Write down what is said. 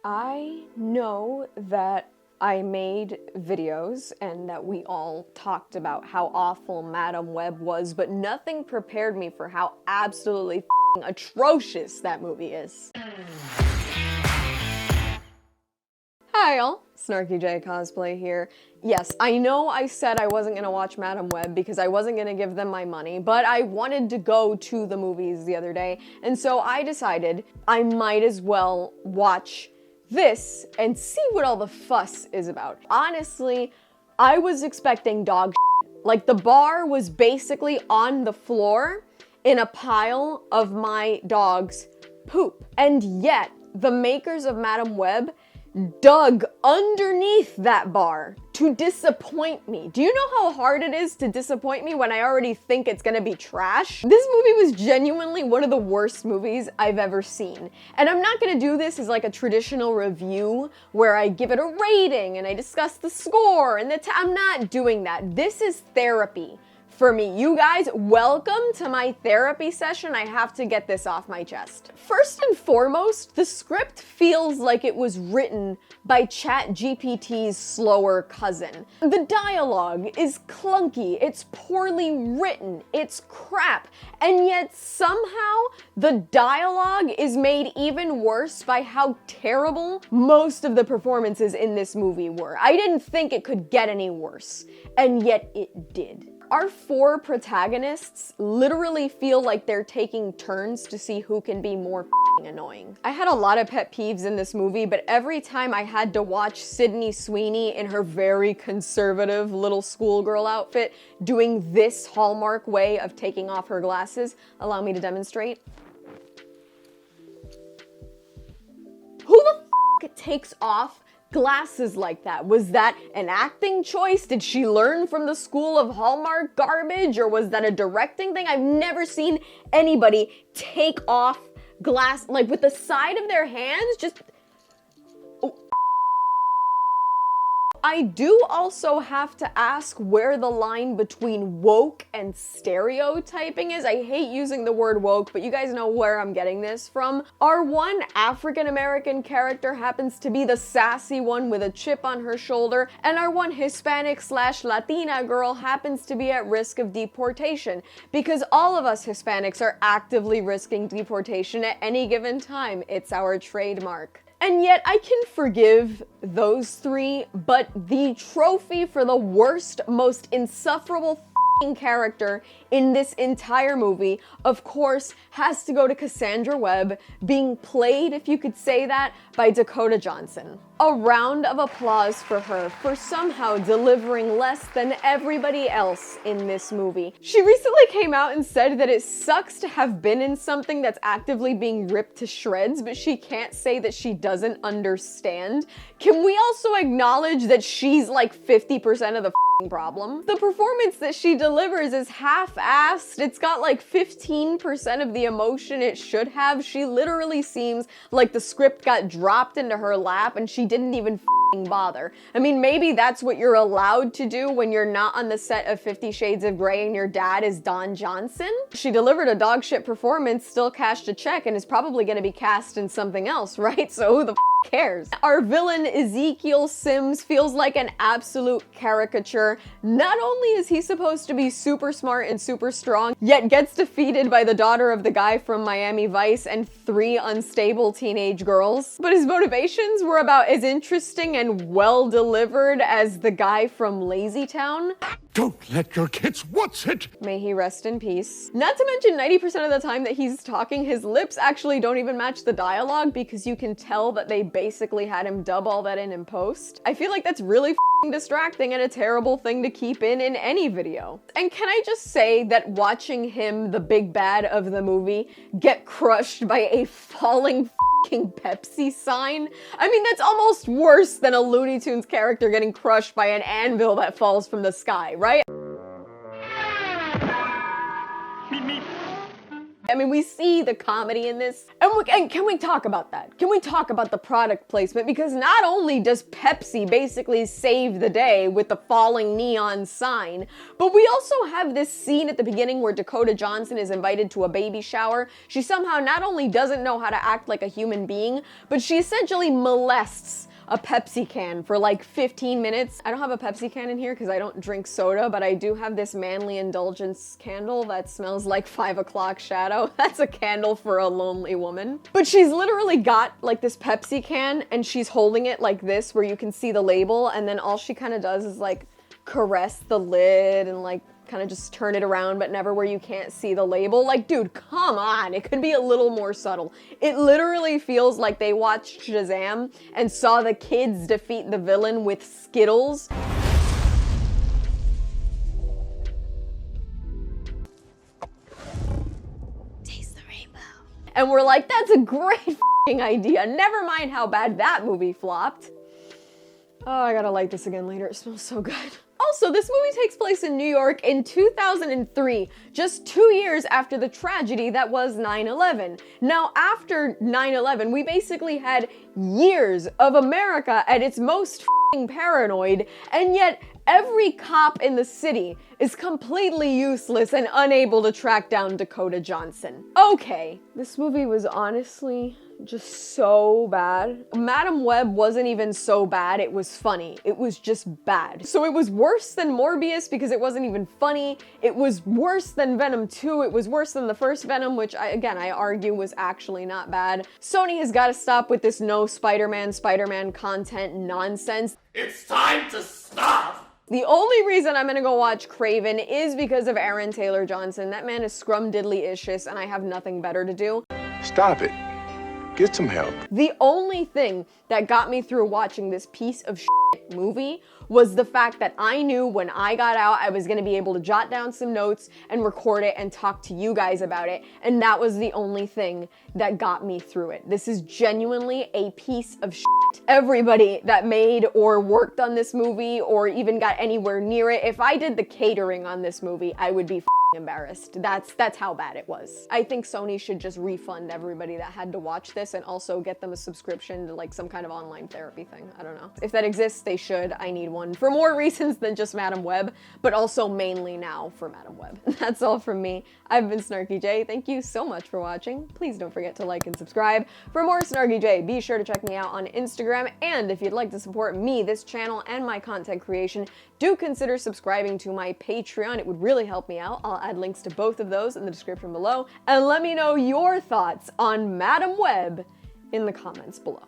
I know that I made videos and that we all talked about how awful Madame Web was, but nothing prepared me for how absolutely f***ing atrocious that movie is. Hi y'all, SnarkyJay cosplay here. Yes, I know I said I wasn't gonna watch Madame Web because I wasn't gonna give them my money, but I wanted to go to the movies the other day, and so I decided I might as well watch this and see what all the fuss is about. Honestly, I was expecting dog shit. Like, the bar was basically on the floor in a pile of my dog's poop. And yet, the makers of Madame Web dug underneath that bar to disappoint me. Do you know how hard it is to disappoint me when I already think it's gonna be trash? This movie was genuinely one of the worst movies I've ever seen. And I'm not gonna do this as like a traditional review where I give it a rating and I discuss the score and I'm not doing that. This is therapy for me. You guys, welcome to my therapy session. I have to get this off my chest. First and foremost, the script feels like it was written by ChatGPT's slower cousin. The dialogue is clunky, it's poorly written, it's crap, and yet somehow the dialogue is made even worse by how terrible most of the performances in this movie were. I didn't think it could get any worse, and yet it did. Our four protagonists literally feel like they're taking turns to see who can be more f***ing annoying. I had a lot of pet peeves in this movie, but every time I had to watch Sydney Sweeney in her very conservative little schoolgirl outfit doing this Hallmark way of taking off her glasses, allow me to demonstrate. Who the f*** takes off glasses like that? Was that an acting choice? Did she learn from the school of Hallmark garbage, or was that a directing thing? I've never seen anybody take off glass, like with the side of their hands, just... I do also have to ask where the line between woke and stereotyping is. I hate using the word woke, but you guys know where I'm getting this from. Our one African-American character happens to be the sassy one with a chip on her shoulder, and our one Hispanic/Latina girl happens to be at risk of deportation, because all of us Hispanics are actively risking deportation at any given time. It's our trademark. And yet I can forgive those three, but the trophy for the worst, most insufferable f***ing character in this entire movie, of course, has to go to Cassandra Webb, being played, if you could say that, by Dakota Johnson. A round of applause for her for somehow delivering less than everybody else in this movie. She recently came out and said that it sucks to have been in something that's actively being ripped to shreds, but she can't say that she doesn't understand. Can we also acknowledge that she's like 50% of the problem? The performance that she delivers is half-assed. It's got like 15% of the emotion it should have. She literally seems like the script got dropped into her lap and she didn't even bother. I mean, maybe that's what you're allowed to do when you're not on the set of 50 Shades of Grey and your dad is Don Johnson. She delivered a dog shit performance, still cashed a check, and is probably gonna be cast in something else, right? So who the cares? Our villain, Ezekiel Sims, feels like an absolute caricature. Not only is he supposed to be super smart and super strong, yet gets defeated by the daughter of the guy from Miami Vice and 3 unstable teenage girls. But his motivations were about as interesting and well delivered as the guy from Lazy Town. Don't let your kids watch it! May he rest in peace. Not to mention 90% of the time that he's talking, his lips actually don't even match the dialogue because you can tell that they basically had him dub all that in post. I feel like that's really f***ing distracting and a terrible thing to keep in any video. And can I just say that watching him, the big bad of the movie, get crushed by a falling Pepsi sign? I mean, that's almost worse than a Looney Tunes character getting crushed by an anvil that falls from the sky, right? Meep, meep. I mean, we see the comedy in this, and can we talk about that? Can we talk about the product placement? Because not only does Pepsi basically save the day with the falling neon sign, but we also have this scene at the beginning where Dakota Johnson is invited to a baby shower. She somehow not only doesn't know how to act like a human being, but she essentially molests a Pepsi can for like 15 minutes. I don't have a Pepsi can in here because I don't drink soda, but I do have this manly indulgence candle that smells like 5 o'clock shadow. That's a candle for a lonely woman. But she's literally got like this Pepsi can and she's holding it like this where you can see the label, and then all she kind of does is like caress the lid and like kind of just turn it around, but never where you can't see the label. Like, dude, come on. It could be a little more subtle. It literally feels like they watched Shazam and saw the kids defeat the villain with Skittles. Taste the rainbow. And we're like, that's a great f***ing idea. Never mind how bad that movie flopped. Oh, I gotta light this again later. It smells so good. Also, this movie takes place in New York in 2003, just 2 years after the tragedy that was 9/11. Now, after 9/11, we basically had years of America at its most f***ing paranoid, and yet every cop in the city is completely useless and unable to track down Dakota Johnson. Okay, this movie was honestly just so bad. Madam Web wasn't even so bad, it was funny. It was just bad. So it was worse than Morbius because it wasn't even funny. It was worse than Venom 2. It was worse than the first Venom, which I argue was actually not bad. Sony has got to stop with this no Spider-Man content nonsense. It's time to stop! The only reason I'm gonna go watch Craven is because of Aaron Taylor Johnson. That man is scrumdiddly-ishous and I have nothing better to do. Stop it. Get some help. The only thing that got me through watching this piece of shit movie was the fact that I knew when I got out I was gonna be able to jot down some notes and record it and talk to you guys about it, and that was the only thing that got me through it. This is genuinely a piece of shit. Everybody that made or worked on this movie or even got anywhere near it, if I did the catering on this movie, I would be embarrassed. That's how bad it was. I think Sony should just refund everybody that had to watch this and also get them a subscription to like some kind of online therapy thing. I don't know. If that exists, they should. I need one for more reasons than just Madam Web, but also mainly now for Madam Web. That's all from me. I've been SnarkyJay. Thank you so much for watching. Please don't forget to like and subscribe. For more SnarkyJay, be sure to check me out on Instagram, and if you'd like to support me, this channel, and my content creation, do consider subscribing to my Patreon. It would really help me out. I'll add links to both of those in the description below, and let me know your thoughts on Madam Web in the comments below.